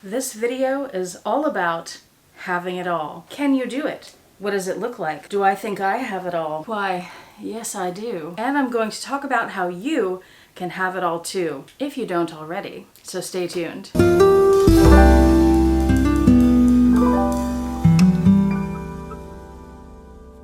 This video is all about having it all. Can you do it? What does it look like? Do I think I have it all? Why, yes I do. And I'm going to talk about how you can have it all too, if you don't already. So stay tuned.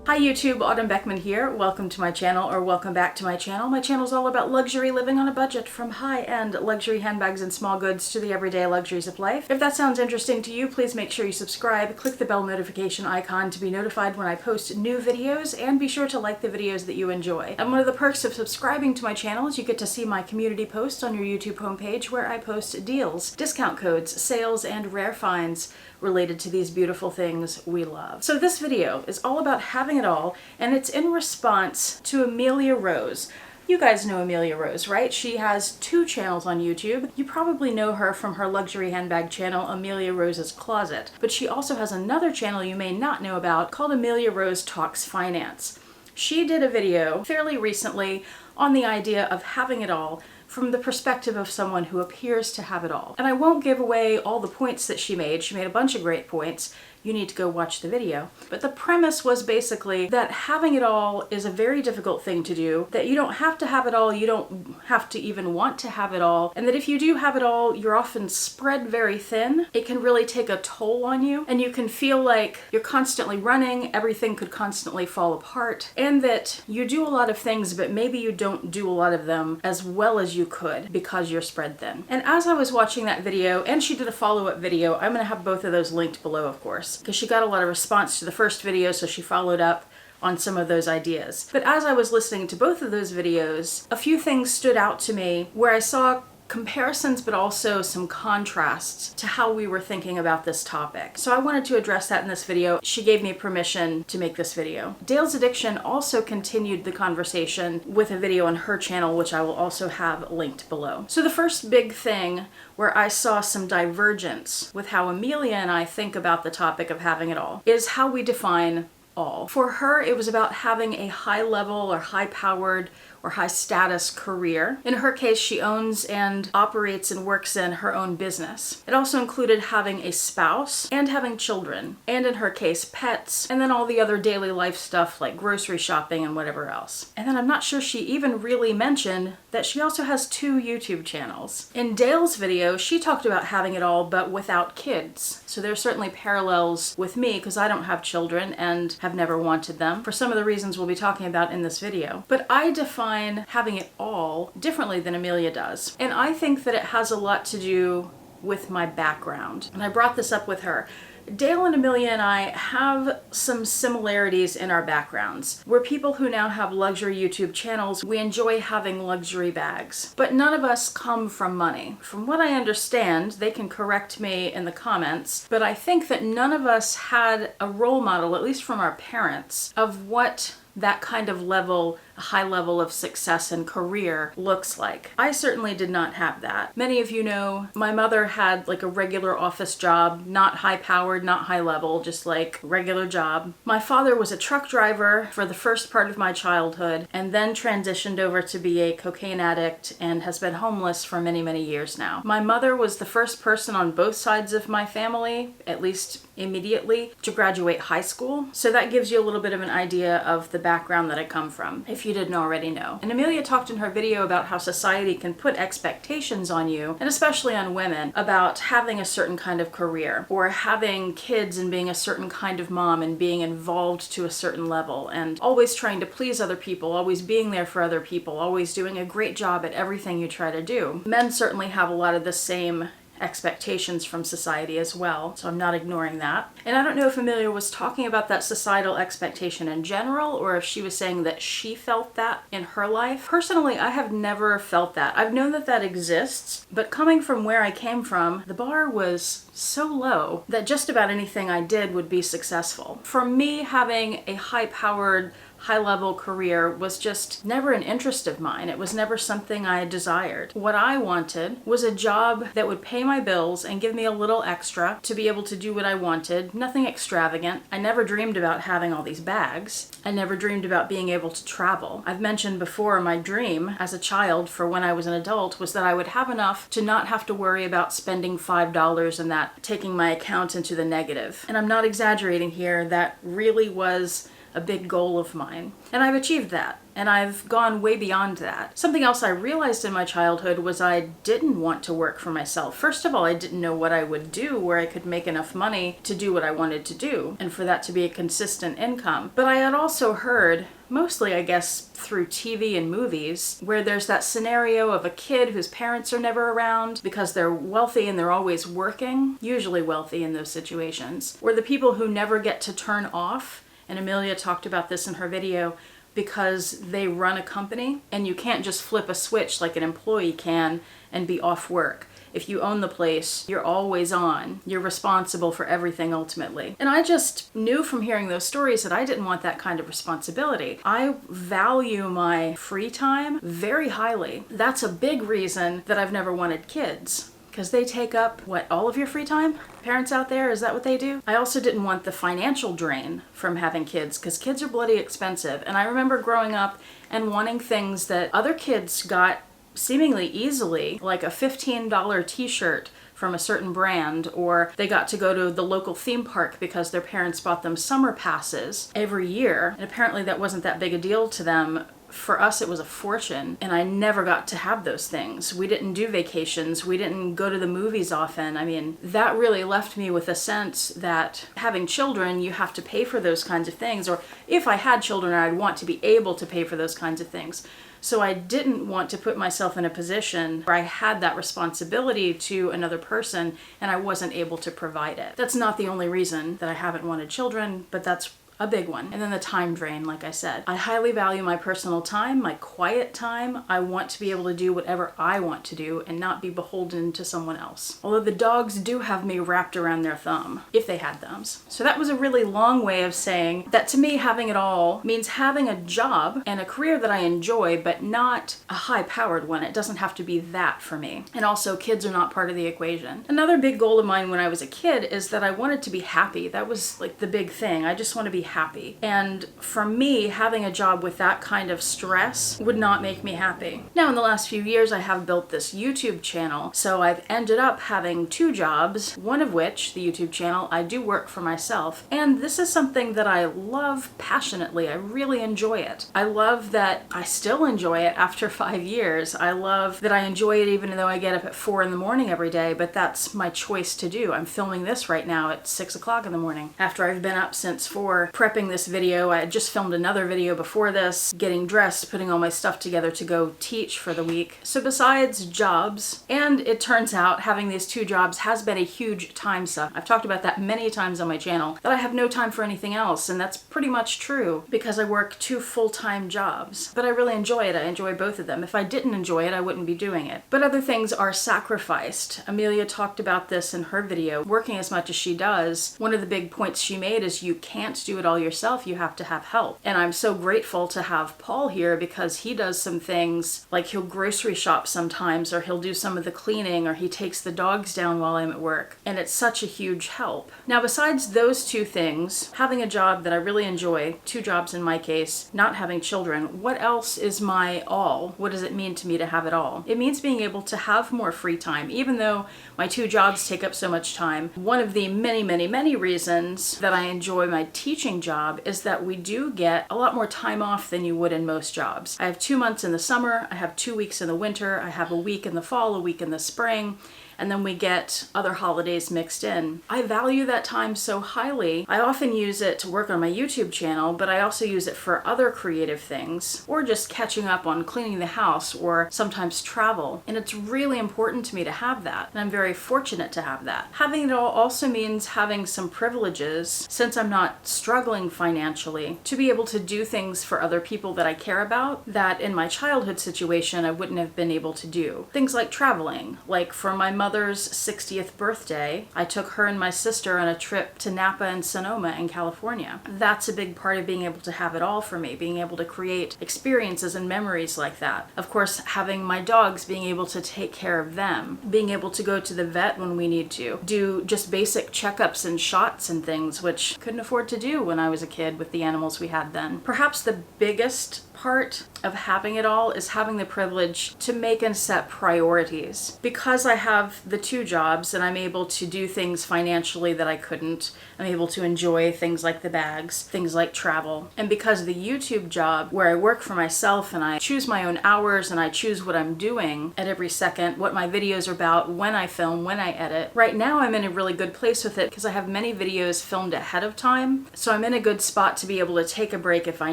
Hi YouTube, Autumn Beckman here. Welcome to my channel, or welcome back to my channel. My channel is all about luxury living on a budget, from high-end luxury handbags and small goods to the everyday luxuries of life. If that sounds interesting to you, please make sure you subscribe, click the bell notification icon to be notified when I post new videos, and be sure to like the videos that you enjoy. And one of the perks of subscribing to my channel is you get to see my community posts on your YouTube homepage where I post deals, discount codes, sales, and rare finds related to these beautiful things we love. So this video is all about having it all, and it's in response to Amelia Rose. You guys know Amelia Rose, right? She has two channels on YouTube. You probably know her from her luxury handbag channel, Amelia Rose's Closet. But she also has another channel you may not know about called Amelia Rose Talks Finance. She did a video fairly recently on the idea of having it all from the perspective of someone who appears to have it all. And I won't give away all the points that she made. She made a bunch of great points. You need to go watch the video. But the premise was basically that having it all is a very difficult thing to do, that you don't have to have it all, you don't have to even want to have it all, and that if you do have it all, you're often spread very thin. It can really take a toll on you, and you can feel like you're constantly running, everything could constantly fall apart, and that you do a lot of things, but maybe you don't do a lot of them as well as you could because you're spread thin. And as I was watching that video, and she did a follow-up video, I'm gonna have both of those linked below, of course, because she got a lot of response to the first video, so she followed up on some of those ideas. But as I was listening to both of those videos, a few things stood out to me where I saw comparisons but also some contrasts to how we were thinking about this topic. So I wanted to address that in this video. She gave me permission to make this video. Dale's Addiction also continued the conversation with a video on her channel, which I will also have linked below. So the first big thing where I saw some divergence with how Amelia and I think about the topic of having it all is how we define all. For her, it was about having a high level or high powered or high status career. In her case, she owns and operates and works in her own business. It also included having a spouse and having children, and in her case, pets, and then all the other daily life stuff like grocery shopping and whatever else. And then I'm not sure she even really mentioned that she also has two YouTube channels. In Dale's video, she talked about having it all but without kids. So there's certainly parallels with me because I don't have children and have never wanted them for some of the reasons we'll be talking about in this video. But I define having it all differently than Amelia does. And I think that it has a lot to do with my background. And I brought this up with her. Dale and Amelia and I have some similarities in our backgrounds. We're people who now have luxury YouTube channels. We enjoy having luxury bags, but none of us come from money. From what I understand, they can correct me in the comments, but I think that none of us had a role model, at least from our parents, of what that kind of level, a high level of success and career looks like. I certainly did not have that. Many of you know my mother had like a regular office job, not high powered, not high level, just like regular job. My father was a truck driver for the first part of my childhood and then transitioned over to be a cocaine addict and has been homeless for many, many years now. My mother was the first person on both sides of my family, at least immediately, to graduate high school. So that gives you a little bit of an idea of the background that I come from, if you didn't already know. And Amelia talked in her video about how society can put expectations on you, and especially on women, about having a certain kind of career, or having kids and being a certain kind of mom and being involved to a certain level, and always trying to please other people, always being there for other people, always doing a great job at everything you try to do. Men certainly have a lot of the same expectations from society as well, so I'm not ignoring that. And I don't know if Amelia was talking about that societal expectation in general, or if she was saying that she felt that in her life. Personally, I have never felt that. I've known that that exists, but coming from where I came from, the bar was so low that just about anything I did would be successful. For me, having a high-powered, high-level career was just never an interest of mine. It was never something I desired. What I wanted was a job that would pay my bills and give me a little extra to be able to do what I wanted. Nothing extravagant. I never dreamed about having all these bags. I never dreamed about being able to travel. I've mentioned before, my dream as a child for when I was an adult was that I would have enough to not have to worry about spending $5 and that taking my account into the negative. And I'm not exaggerating here. That really was a big goal of mine. And I've achieved that. And I've gone way beyond that. Something else I realized in my childhood was I didn't want to work for myself. First of all, I didn't know what I would do where I could make enough money to do what I wanted to do and for that to be a consistent income. But I had also heard, mostly I guess through TV and movies, where there's that scenario of a kid whose parents are never around because they're wealthy and they're always working, usually wealthy in those situations, or the people who never get to turn off. And Amelia talked about this in her video, because they run a company and you can't just flip a switch like an employee can and be off work. If you own the place, you're always on. You're responsible for everything ultimately. And I just knew from hearing those stories that I didn't want that kind of responsibility. I value my free time very highly. That's a big reason that I've never wanted kids. Because they take up, what, all of your free time? Parents out there, is that what they do? I also didn't want the financial drain from having kids, because kids are bloody expensive. And I remember growing up and wanting things that other kids got seemingly easily, like a $15 t-shirt from a certain brand, or they got to go to the local theme park because their parents bought them summer passes every year. And apparently that wasn't that big a deal to them. For us, it was a fortune, and I never got to have those things. We didn't do vacations. We didn't go to the movies often. I mean, that really left me with a sense that having children, you have to pay for those kinds of things. Or if I had children, I'd want to be able to pay for those kinds of things. So I didn't want to put myself in a position where I had that responsibility to another person and I wasn't able to provide it. That's not the only reason that I haven't wanted children, but that's a big one. And then the time drain, like I said. I highly value my personal time, my quiet time. I want to be able to do whatever I want to do and not be beholden to someone else. Although the dogs do have me wrapped around their thumb, if they had thumbs. So that was a really long way of saying that to me, having it all means having a job and a career that I enjoy, but not a high-powered one. It doesn't have to be that for me. And also, kids are not part of the equation. Another big goal of mine when I was a kid is that I wanted to be happy. That was like the big thing. I just want to be happy. And for me, having a job with that kind of stress would not make me happy. Now, in the last few years, I have built this YouTube channel. So I've ended up having 2 jobs, one of which, the YouTube channel, I do work for myself. And this is something that I love passionately. I really enjoy it. I love that I still enjoy it after 5 years. I love that I enjoy it even though I get up at 4 in the morning every day, but that's my choice to do. I'm filming this right now at 6 o'clock in the morning. After I've been up since 4, prepping this video. I had just filmed another video before this, getting dressed, putting all my stuff together to go teach for the week. So besides jobs, and it turns out having these 2 jobs has been a huge time suck. I've talked about that many times on my channel, that I have no time for anything else, and that's pretty much true because I work 2 full-time jobs. But I really enjoy it. I enjoy both of them. If I didn't enjoy it, I wouldn't be doing it. But other things are sacrificed. Amelia talked about this in her video. Working as much as she does, one of the big points she made is you can't do it all yourself. You have to have help. And I'm so grateful to have Paul here because he does some things like he'll grocery shop sometimes, or he'll do some of the cleaning, or he takes the dogs down while I'm at work. And it's such a huge help. Now, besides those 2 things, having a job that I really enjoy, 2 jobs in my case, not having children, what else is my all? What does it mean to me to have it all? It means being able to have more free time, even though my 2 jobs take up so much time. One of the many, many, many reasons that I enjoy my teaching job is that we do get a lot more time off than you would in most jobs. I have 2 months in the summer, I have 2 weeks in the winter, I have a week in the fall, a week in the spring, and then we get other holidays mixed in. I value that time so highly. I often use it to work on my YouTube channel, but I also use it for other creative things, or just catching up on cleaning the house, or sometimes travel. And it's really important to me to have that, and I'm very fortunate to have that. Having it all also means having some privileges, since I'm not struggling financially, to be able to do things for other people that I care about that in my childhood situation I wouldn't have been able to do. Things like traveling, like for my mother mother's 60th birthday, I took her and my sister on a trip to Napa and Sonoma in California. That's a big part of being able to have it all for me, being able to create experiences and memories like that. Of course, having my dogs, being able to take care of them, being able to go to the vet when we need to, do just basic checkups and shots and things, which couldn't afford to do when I was a kid with the animals we had then. Perhaps the biggest part of having it all is having the privilege to make and set priorities. Because I have the two jobs and I'm able to do things financially that I couldn't, I'm able to enjoy things like the bags, things like travel. And because of the YouTube job where I work for myself and I choose my own hours and I choose what I'm doing at every second, what my videos are about, when I film, when I edit, right now I'm in a really good place with it because I have many videos filmed ahead of time. So I'm in a good spot to be able to take a break if I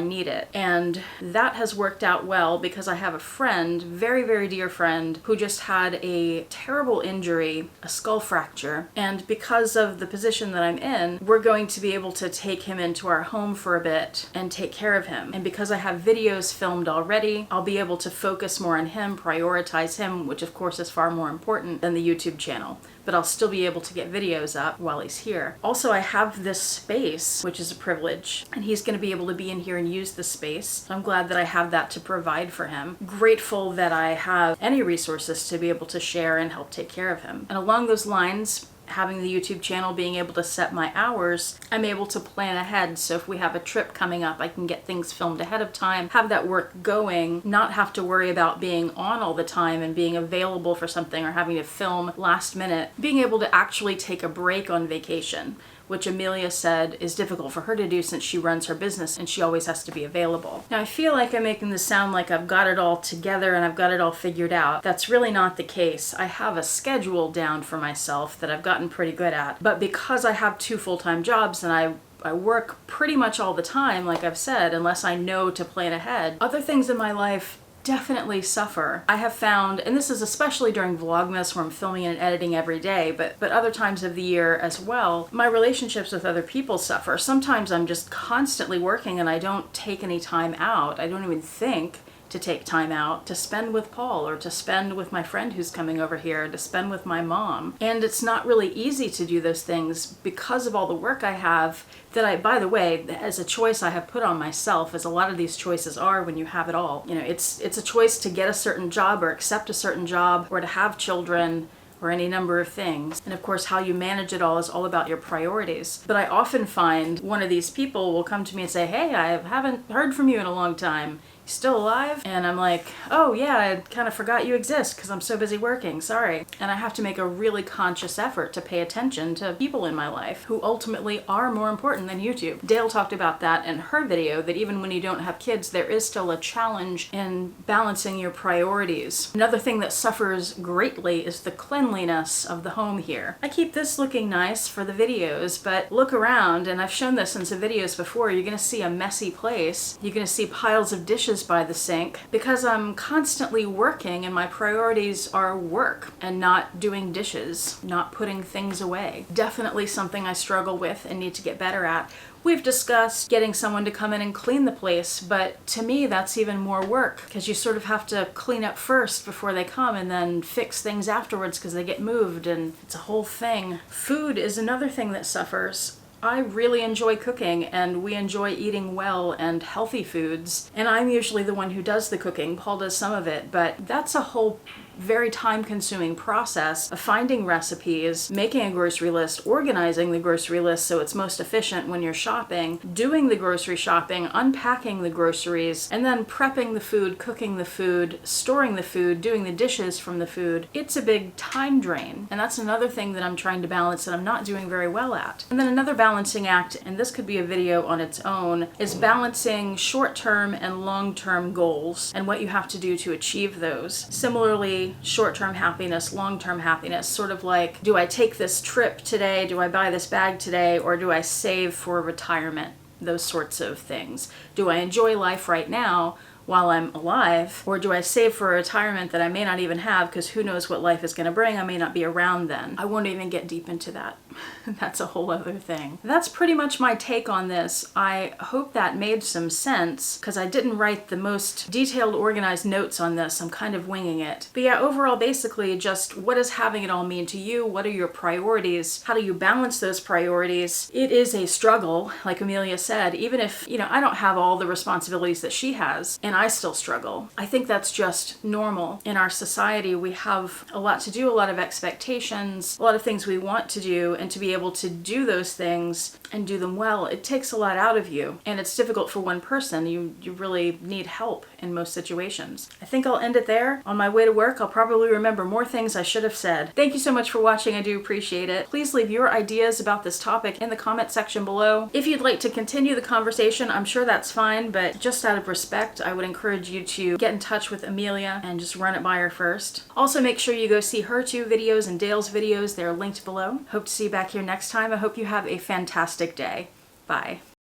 need it. And that has worked out well because I have a friend, very, very dear friend, who just had a terrible injury, a skull fracture. And because of the position that I'm in, we're going to be able to take him into our home for a bit and take care of him. And because I have videos filmed already, I'll be able to focus more on him, prioritize him, which of course is far more important than the YouTube channel. But I'll still be able to get videos up while he's here. Also, I have this space, which is a privilege, and he's going to be able to be in here and use the space. So I'm glad that I have that to provide for him. Grateful that I have any resources to be able to share and help take care of him. And along those lines, having the YouTube channel, being able to set my hours, I'm able to plan ahead. So if we have a trip coming up, I can get things filmed ahead of time, have that work going, not have to worry about being on all the time and being available for something or having to film last minute. Being able to actually take a break on vacation, which Amelia said is difficult for her to do since she runs her business and she always has to be available. Now, I feel like I'm making this sound like I've got it all together and I've got it all figured out. That's really not the case. I have a schedule down for myself that I've gotten pretty good at, but because I have two full-time jobs and I work pretty much all the time, like I've said, unless I know to plan ahead, other things in my life definitely suffer. I have found, and this is especially during Vlogmas where I'm filming and editing every day, but other times of the year as well, my relationships with other people suffer. Sometimes I'm just constantly working and I don't take any time out. I don't even think to take time out to spend with Paul or to spend with my friend who's coming over here, to spend with my mom. And it's not really easy to do those things because of all the work I have that I, by the way, as a choice I have put on myself, as a lot of these choices are when you have it all. You know, it's a choice to get a certain job or accept a certain job or to have children or any number of things. And of course, how you manage it all is all about your priorities. But I often find one of these people will come to me and say, hey, I haven't heard from you in a long time. You still alive? And I'm like, oh yeah, I kind of forgot you exist because I'm so busy working, sorry. And I have to make a really conscious effort to pay attention to people in my life who ultimately are more important than YouTube. Dale talked about that in her video, that even when you don't have kids, there is still a challenge in balancing your priorities. Another thing that suffers greatly is the cleanliness of the home here. I keep this looking nice for the videos, but look around, and I've shown this in some videos before, you're gonna see a messy place. You're gonna see piles of dishes by the sink because I'm constantly working and my priorities are work and not doing dishes, not putting things away. Definitely something I struggle with and need to get better at. We've discussed getting someone to come in and clean the place, but to me that's even more work because you sort of have to clean up first before they come and then fix things afterwards because they get moved and it's a whole thing. Food is another thing that suffers. I really enjoy cooking and we enjoy eating well and healthy foods. And I'm usually the one who does the cooking. Paul does some of it, but that's a whole very time-consuming process of finding recipes, making a grocery list, organizing the grocery list so it's most efficient when you're shopping, doing the grocery shopping, unpacking the groceries, and then prepping the food, cooking the food, storing the food, doing the dishes from the food. It's a big time drain, and that's another thing that I'm trying to balance that I'm not doing very well at. And then another balancing act, and this could be a video on its own, is balancing short-term and long-term goals and what you have to do to achieve those. Similarly, short-term happiness, long-term happiness, sort of like, do I take this trip today? Do I buy this bag today? Or do I save for retirement? Those sorts of things. Do I enjoy life right now while I'm alive? Or do I save for a retirement that I may not even have because who knows what life is going to bring? I may not be around then. I won't even get deep into that. That's a whole other thing. That's pretty much my take on this. I hope that made some sense because I didn't write the most detailed, organized notes on this. I'm kind of winging it. But yeah, overall, basically just what does having it all mean to you? What are your priorities? How do you balance those priorities? It is a struggle, like Amelia said, even if, I don't have all the responsibilities that she has and I still struggle. I think that's just normal. In our society, we have a lot to do, a lot of expectations, a lot of things we want to do, and to be able to do those things and do them well, it takes a lot out of you. And it's difficult for one person. You really need help in most situations. I think I'll end it there. On my way to work, I'll probably remember more things I should have said. Thank you so much for watching. I do appreciate it. Please leave your ideas about this topic in the comment section below. If you'd like to continue the conversation, I'm sure that's fine, but just out of respect, I would encourage you to get in touch with Amelia and just run it by her first. Also, make sure you go see her 2 videos and Dale's videos. They're linked below. Hope to see you back here next time. I hope you have a fantastic day. Bye.